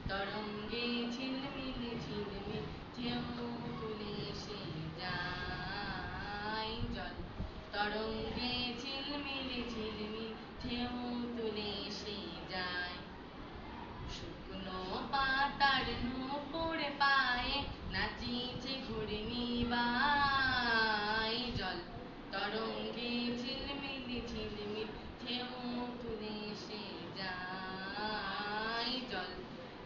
তরঙ্গে ঝিলমিল ঝিলমিল ঢেউ তুলে এসে যায় জল। তরঙ্গে ঝিলমিল ঝিলমিল ঢেউ তুলে এসে যায়। শুকনো পাতার নূপুর পায়ে নাচিছে ঘূর্ণি বাই জল। তরঙ্গে ঝিলমিল ঝিলমিল ঢেউ তুলে এসে যায় জল।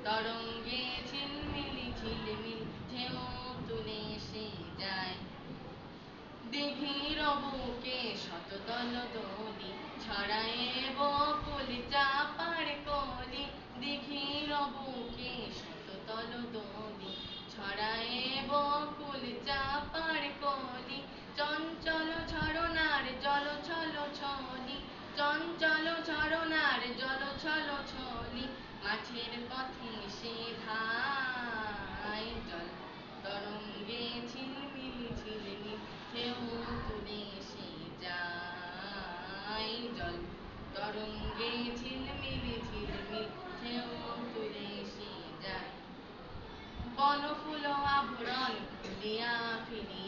তরঙ্গে ঝিলমিল ঝিলমিল ঢেউ তুলে এসে যায়। দিঘির বুকে শতদল দোলি ছড়ায়ে বকুল চাঁপার কলি। দিঘির বুকে শতদল দোলি ছড়ায়ে বকুল চাঁপার কলি। চঞ্চল ঝরনার জল ছল ছলি, চঞ্চল ঝরনার জল ছল ছলি, মাঝের পথে সে ধায় জল। তরঙ্গে ঝিলমিল ঝিলমিল ঢেউ তুলে এসে যায় জল। তরঙ্গে ঝিলমিল ঝিলমিল ঢেউ তুলে এসে যায়। বনফুল আভরণ খুলিয়া ফিরিয়া